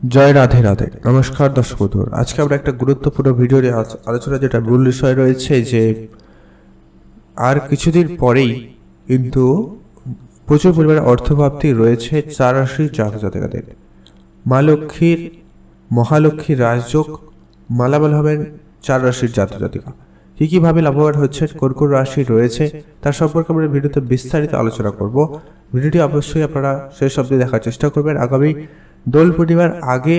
जय राधे राधे नमस्कार दर्शक बंधु आज के আমরা একটা গুরুত্বপূর্ণ ভিডিও নিয়ে আলোচনা যেটা মূল বিষয় রয়েছে যে আর কিছুদিন পরেই কিন্তু প্রচুর পরিমাণে অর্থপ্রাপ্তি রয়েছে চার রাশির জাতক জাতিকাদের। মা লক্ষ্মীর মহালক্ষ্মীর রাজযোগ মালামাল হবেন চার রাশির জাতক জাতিকা। কি ভাবে লাভবান হচ্ছে কোন কোন রাশি রয়েছে তার সম্পর্কে আমরা ভিডিওতে বিস্তারিত আলোচনা করব। ভিডিওটি অবশ্যই আপনারা শেষ অবধি দেখার চেষ্টা করবেন। আগামী দোল পূর্ণিমার আগে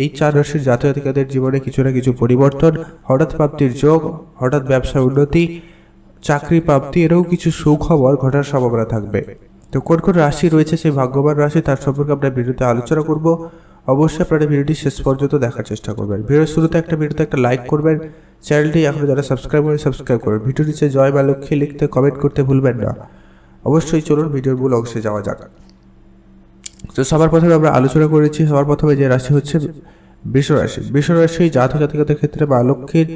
এই চার রাশির জাতক জাতিকাদের জীবনে কিছু না কিছু পরিবর্তন, হঠাৎ প্রাপ্তির যোগ, হঠাৎ ব্যবসা উন্নতি, চাকরি প্রাপ্তি এরও কিছু সুখবর ঘটার সম্ভাবনা থাকবে। তো কোন কোন রাশি রয়েছে সেই ভাগ্যবান রাশি তার সম্পর্কে আমরা ভিডিওতে আলোচনা করব। অবশ্যই আপনারা ভিডিওটি শেষ পর্যন্ত দেখার চেষ্টা করবেন। ভিডিওর শুরুতে ভিডিওতে একটা লাইক করবেন, চ্যানেলটি এখনো যারা সাবস্ক্রাইব করেন সাবস্ক্রাইব করবেন, ভিডিওর নিচে জয় মা লক্ষ্মী লিখতে কমেন্ট করতে ভুলবেন না। অবশ্যই চলুন ভিডিওর মূল অংশে যাওয়া যাক। তো সবার প্রথমে আমরা আলোচনা করেছি, সবার প্রথমে যে রাশি হচ্ছে বৃষ রাশি। বৃষ রাশি জাতক জাতিকাদের ক্ষেত্রে মা লক্ষ্মীর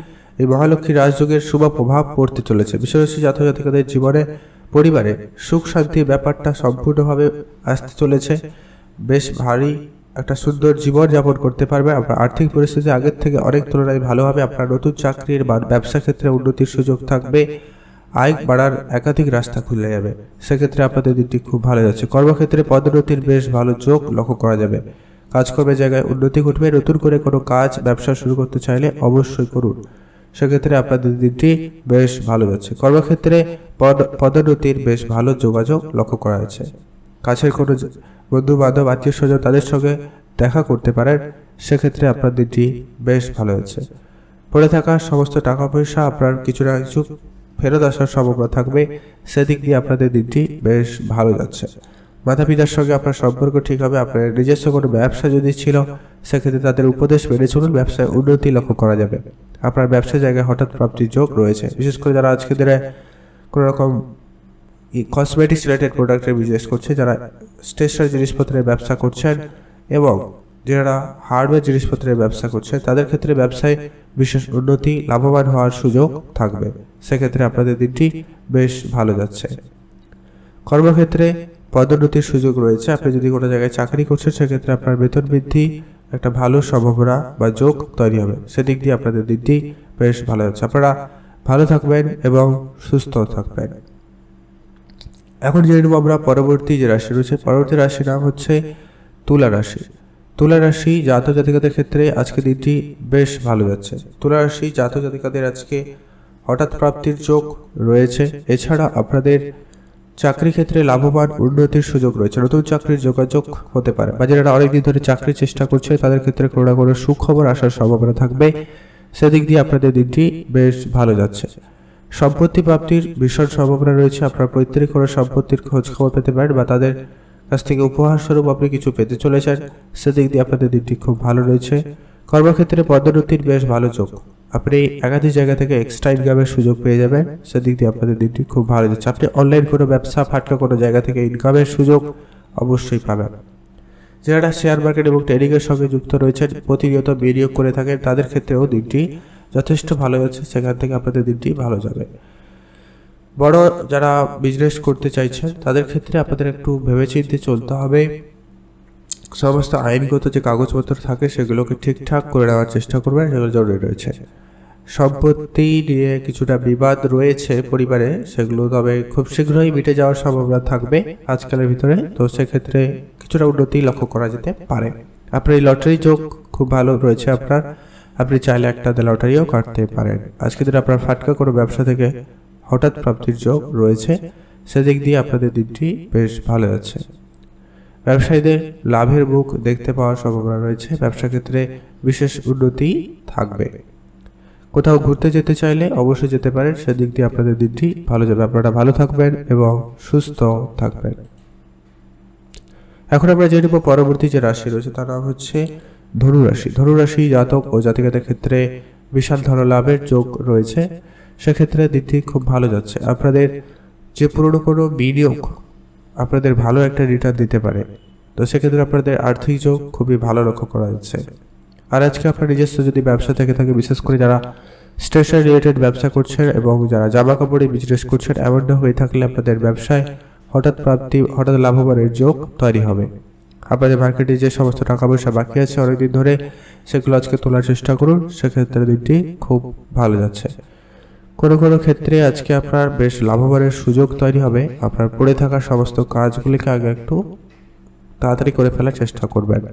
এই মহালক্ষ্মীর রাজযোগের শুভ প্রভাব পড়তে চলেছে। বৃষ রাশি জাতক জাতিকাদের জীবনে পরিবারে সুখ শান্তির ব্যাপারটা সম্পূর্ণভাবে আসতে চলেছে। বেশ ভারী একটা সুন্দর জীবন যাপন করতে পারবে। আপনার আর্থিক পরিস্থিতি আগের থেকে অনেক তুলনায় ভালো হবে। আপনার নতুন চাকরির বা ব্যবসা ক্ষেত্রে উন্নতির সুযোগ থাকবে। আয় বাড়ার একাধিক রাস্তা খুলে যাবে, সেক্ষেত্রে আপনাদের দিকটি খুব ভালো যাচ্ছে। কর্মক্ষেত্রে পদোন্নতির বেশ ভালো যোগ লক্ষ্য করা যাবে। কাজকর্মের জায়গায় উন্নতি ঘটবে। নতুন করে কোনো কাজ ব্যবসা শুরু করতে চাইলে অবশ্যই করুন, সেক্ষেত্রে আপনাদের দিকটি বেশ ভালো যাচ্ছে। কর্মক্ষেত্রে পদোন্নতির বেশ ভালো যোগাযোগ লক্ষ্য করা যাচ্ছে। কাছের কোনো বন্ধু বান্ধব আত্মীয় স্বজন তাদের সঙ্গে দেখা করতে পারেন, সেক্ষেত্রে আপনার দিকটি বেশ ভালো যাচ্ছে। পড়ে থাকা সমস্ত টাকা পয়সা আপনার কিছু না কিছু ফেরত আসার সম্ভাবনা থাকবে, সেদিক দিয়ে আপনাদের দিকটি বেশ ভালো যাচ্ছে। মাতা পিতার সঙ্গে আপনার সম্পর্ক ঠিক হবে। আপনার নিজস্ব কোনো ব্যবসা যদি ছিল সেক্ষেত্রে তাদের উপদেশ মেনে চলুন, ব্যবসায় উন্নতি লক্ষ্য করা যাবে। আপনার ব্যবসা জায়গায় হঠাৎ প্রাপ্তির যোগ রয়েছে। বিশেষ করে যারা আজকে দিনে কোনো রকম কসমেটিক্স রিলেটেড প্রোডাক্টের বিজনেস করছে, যারা স্টেশনারি জিনিসপত্রের ব্যবসা করছেন এবং যারা হার্ডওয়্যার জিনিসপত্রের ব্যবসা করছে তাদের ক্ষেত্রে ব্যবসায় বিশেষ উন্নতি লাভবান হওয়ার সুযোগ থাকবে, সেক্ষেত্রে আপনাদের দিনটি বেশ ভালো যাচ্ছে। কর্মক্ষেত্রে পদোন্নতির সুযোগ রয়েছে। আপনি যদি কোনো জায়গায় চাকরি করছেন সেক্ষেত্রে আপনার বেতন বৃদ্ধি একটা ভালো সম্ভাবনা বা যোগ তৈরি হবে, সেদিক দিয়ে আপনাদের দিনটি বেশ ভালো যাচ্ছে। আপনারা ভালো থাকবেন এবং সুস্থ থাকবেন। এখন জেনে নেব আমরা পরবর্তী যে রাশি রয়েছে। পরবর্তী রাশির নাম হচ্ছে তুলা রাশি। তুলা রাশি জাতক জাতিকাদের ক্ষেত্রে আজকে দিনটি বেশ ভালো যাচ্ছে। তুলা রাশি জাতক জাতিকাদের আজকে হঠাৎ প্রাপ্তির যোগ রয়েছে। এছাড়া আপনাদের চাকরি ক্ষেত্রে লাভবান উন্নতির সুযোগ রয়েছে। নতুন চাকরির যোগাযোগ হতে পারে, বা যারা অনেকদিন ধরে চাকরির চেষ্টা করছে তাদের ক্ষেত্রে কোনো না কোনো সুখবর আসার সম্ভাবনা থাকবে, সেদিক দিয়ে আপনাদের দিনটি বেশ ভালো যাচ্ছে। সম্পত্তি প্রাপ্তির ভীষণ সম্ভাবনা রয়েছে। আপনার পৈতৃক কোনো সম্পত্তির খোঁজ খবর পেতে পারেন বা তাদের কাছ থেকে উপহার স্বরূপ আপনি কিছু পেতে চলেছেন, সেদিক দিয়ে আপনাদের দিকটি খুব ভালো রয়েছে। কর্মক্ষেত্রে পদোন্নতির বেশ ভালো যোগ। আপনি একাধিক জায়গা থেকে এক্সট্রা ইনকামের সুযোগ পেয়ে যাবেন, সেদিক দিয়ে আপনাদের দিকটি খুব ভালো যাচ্ছে। আপনি অনলাইন কোনো ব্যবসা ফাটকা কোনো জায়গা থেকে ইনকামের সুযোগ অবশ্যই পাবেন। যারা শেয়ার মার্কেট এবং ট্রেডিংয়ের সঙ্গে যুক্ত রয়েছেন, প্রতিনিয়ত বিনিয়োগ করে থাকেন, তাদের ক্ষেত্রেও দিকটি যথেষ্ট ভালো যাচ্ছে, সেখান থেকে আপনাদের দিকটি ভালো যাবে। বড় যারা বিজনেস করতে চাইছেন তাদের ক্ষেত্রে আপনাদের একটু ভেবেচিন্তে চলতে হবে। সমস্ত আইনগত যে কাগজপত্র থাকে সেগুলোকে ঠিকঠাক করে নেওয়ার চেষ্টা করবেন, সেগুলো জরুরি রয়েছে। সম্পত্তি নিয়ে কিছুটা বিবাদ রয়েছে পরিবারে, সেগুলো তবে খুব শীঘ্রই মিটে যাওয়ার সম্ভাবনা থাকবে আজকালের ভিতরে, তো সেক্ষেত্রে কিছুটা উন্নতি লক্ষ্য করা যেতে পারে। আপনার এই লটারি যোগ খুব ভালো রয়েছে। আপনি চাইলে একটা লটারিও কাটতে পারেন। আজকে দিনে আপনার ফাটকা কোনো ব্যবসা থেকে হঠাৎ প্রাপ্তির যোগ রয়েছে, সেদিক দিয়ে আপনাদের দিনটি বেশ ভালো যাচ্ছে। ব্যবসায়ীদের লাভের মুখ দেখতে পাওয়ার সম্ভাবনা রয়েছে। ব্যবসা ক্ষেত্রে বিশেষ উন্নতি থাকবে। কোথাও ঘুরতে যেতে চাইলে অবশ্যই যেতে পারেন, সেদিক দিয়ে আপনাদের দিনটি ভালো যাবে। আপনারা ভালো থাকবেন এবং সুস্থ থাকবেন। এখন আমরা জেনে নেব পরবর্তী যে রাশি রয়েছে তার নাম হচ্ছে ধনু রাশি। ধনু রাশি জাতক ও জাতিকাদের ক্ষেত্রে বিশাল ধন লাভের যোগ রয়েছে, সেক্ষেত্রে দিকটি খুব ভালো যাচ্ছে। আপনাদের যে পুরনো কোনো বিনিয়োগ আপনাদের ভালো একটা রিটার্ন দিতে পারে, তো সেক্ষেত্রে আপনাদের আর্থিক যোগ খুবই ভালো লক্ষ্য করা যাচ্ছে। আর আজকে আপনার নিজস্ব যদি ব্যবসা থেকে থাকে, বিশেষ করে যারা স্টেশনারি রিলেটেড ব্যবসা করছেন এবং যারা জামা কাপড়ের বিজনেস করছেন, এমনটা হয়ে থাকলে আপনাদের ব্যবসায় হঠাৎ প্রাপ্তি হঠাৎ লাভবানের যোগ তৈরি হবে। আপনাদের মার্কেটে যে সমস্ত টাকা পয়সা বাকি আছে অনেকদিন ধরে, সেগুলো আজকে তোলার চেষ্টা করুন, সেক্ষেত্রে দিনটি খুব ভালো যাচ্ছে। কোনো কোনো ক্ষেত্রে আজকে আপনার বেশ লাভবানের সুযোগ তৈরি হবে। আপনার পড়ে থাকা সমস্ত কাজগুলিকে আগে একটু তাড়াতাড়ি করে ফেলার চেষ্টা করবেন।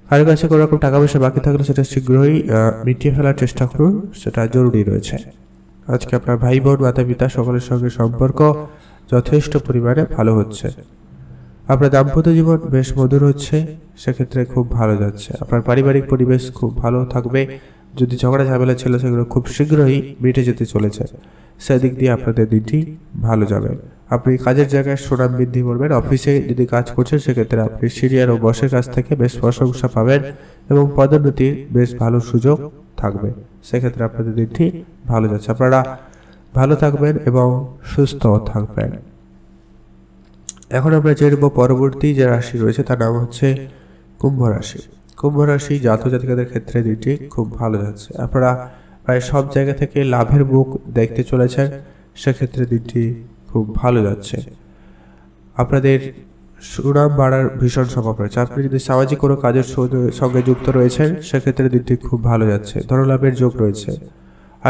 কারোর কাছে কোনো রকম টাকা পয়সা বাকি থাকলে সেটা শীঘ্রই মিটিয়ে ফেলার চেষ্টা করুন, সেটা জরুরি রয়েছে। আজকে আপনার ভাই বোন মাতা পিতা সকলের সঙ্গে সম্পর্ক যথেষ্ট পরিমাণে ভালো হচ্ছে। আপনার দাম্পত্য জীবন বেশ মধুর হচ্ছে, সেক্ষেত্রে খুব ভালো যাচ্ছে। আপনার পারিবারিক পরিবেশ খুব ভালো থাকবে। যদি ঝগড়া ঝামেলা ছিল সেগুলো খুব শীঘ্রই মিটে যেতে চলেছে, সেদিক দিয়ে আপনাদের দিনটি ভালো যাবে। আপনি কাজের জায়গায় সুনাম বৃদ্ধি করবেন। অফিসে যদি কাজ করছেন সেক্ষেত্রে আপনি সিনিয়র ও বসের কাছ থেকে বেশ প্রশংসা পাবেন এবং পদোন্নতির বেশ ভালো সুযোগ থাকবে, সেক্ষেত্রে আপনাদের দিনটি ভালো যাচ্ছে। আপনারা ভালো থাকবেন এবং সুস্থ থাকবেন। এখন আমরা জেনব পরবর্তী যে রাশি রয়েছে তার নাম হচ্ছে কুম্ভ রাশি। কুম্ভ রাশি জাতক জাতিকাদের ক্ষেত্রে দিনটি খুব ভালো যাচ্ছে। আপনারা প্রায় সব জায়গা থেকে লাভের মুখ দেখতে চলেছেন, সেক্ষেত্রে দিনটি খুব ভালো যাচ্ছে। আপনাদের সুনাম বাড়ার ভীষণ সম্ভব রয়েছে। আপনি যদি সামাজিক কোনো কাজের সঙ্গে যুক্ত রয়েছেন সেক্ষেত্রে দিনটি খুব ভালো যাচ্ছে। ধনলাভের যোগ রয়েছে।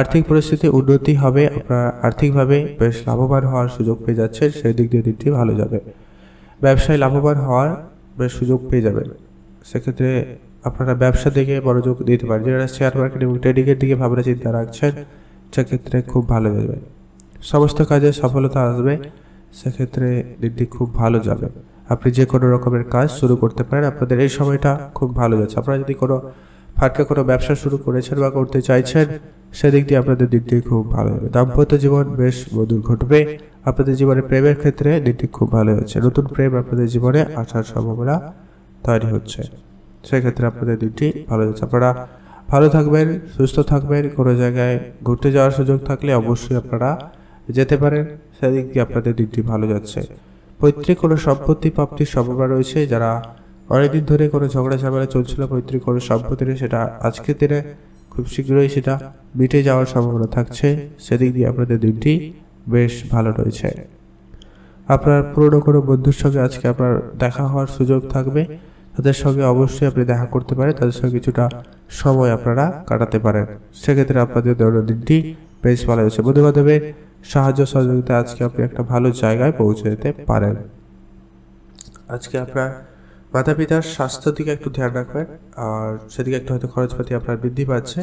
আর্থিক পরিস্থিতি উন্নতি হবে, আপনারা আর্থিকভাবে বেশ লাভবান হওয়ার সুযোগ পেয়ে যাচ্ছেন, সেই দিক দিয়ে দিনটি ভালো যাবে। ব্যবসায় লাভবান হওয়ার বেশ সুযোগ পেয়ে যাবেন, সেক্ষেত্রে আপনারা ব্যবসা দিকে মনোযোগ দিতে পারেন। যারা শেয়ার মার্কেট এবং ট্রেডিংয়ের দিকে ভাবনা চিন্তা রাখছেন সেক্ষেত্রে খুব ভালো যাবে। সমস্ত কাজে সফলতা আসবে, সেক্ষেত্রে দিনটি খুব ভালো যাবে। আপনি যে কোনো রকমের কাজ শুরু করতে পারেন, আপনাদের এই সময়টা খুব ভালো যাচ্ছে। আপনারা যদি কোনো ফাটকা কোনো ব্যবসা শুরু করেছেন বা করতে চাইছেন সেদিক দিয়ে আপনাদের দিনটি খুব ভালো হবে। দাম্পত্য জীবন বেশ মধুর ঘটবে। আপনাদের জীবনে প্রেমের ক্ষেত্রে দিনটি খুব ভালো হচ্ছে। নতুন প্রেম আপনাদের জীবনে আসার সম্ভাবনা তৈরি হচ্ছে, সেক্ষেত্রে আপনাদের দিনটি ভালো যাচ্ছে। আপনারা ভালো থাকবেন, সুস্থ থাকবেন। কোনো জায়গায় ঘুরতে যাওয়ার সুযোগ থাকলে অবশ্যই আপনারা যেতে পারেন, সেদিক দিয়ে আপনাদের দিনটি ভালো যাচ্ছে। পৈতৃক কোনো সম্পত্তি প্রাপ্তির সম্ভাবনা রয়েছে। যারা অনেকদিন ধরে কোনো ঝগড়া ঝামেলা চলছিল পৈতৃক কোনো সম্পত্তি নিয়ে, সেটা আজকের দিনে খুব শীঘ্রই সেটা মিটে যাওয়ার সম্ভাবনা থাকছে, সেদিক দিয়ে আপনাদের দিনটি বেশ ভালো রয়েছে। আপনার পুরনো কোনো বন্ধুর সঙ্গে আজকে আপনার দেখা হওয়ার সুযোগ থাকবে, তাদের সঙ্গে অবশ্যই আপনি দেখা করতে পারেন, তাদের সঙ্গে কিছুটা সময় আপনারা কাটাতে পারেন, সেক্ষেত্রে আপনাদের দিনটি বেশ ভালো হয়েছে। বন্ধু বান্ধবের সাহায্য সহযোগিতা আজকে আপনি একটা ভালো জায়গায় পৌঁছে যেতে পারেন। আজকে আপনার মাতা পিতার স্বাস্থ্যের দিকে একটু ধ্যান রাখবেন, আর সেদিকে একটু হয়তো খরচপাতি আপনার বৃদ্ধি পাচ্ছে,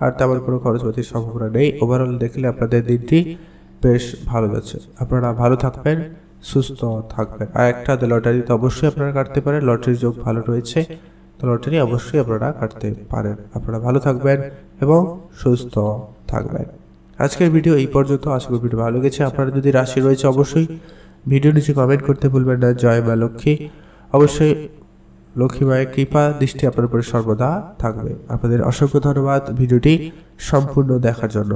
আর তেমন কোনো খরচপাতির সম্ভাবনা নেই। ওভারঅল দেখলে আপনাদের দিনটি বেশ ভালো যাচ্ছে। আপনারা ভালো থাকবেন, সুস্থ থাকবেন। আর একটা লটারি তো অবশ্যই আপনারা কাটতে পারেন, লটারির যোগ ভালো রয়েছে, তো লটারি অবশ্যই আপনারা কাটতে পারেন। আপনারা ভালো থাকবেন এবং সুস্থ থাকবেন। আজকের ভিডিও এই পর্যন্ত। আশা করি ভিডিও ভালো লেগেছে। আপনারা যদি রাশি রয়েছে অবশ্যই ভিডিও নিচে কমেন্ট করতে ভুলবেন না। জয় মা লক্ষ্মী। অবশ্যই লক্ষ্মী মায়ের কৃপা দৃষ্টি আপনার উপরে সর্বদা থাকবে। আপনাদের অসংখ্য ধন্যবাদ ভিডিওটি সম্পূর্ণ দেখার জন্য।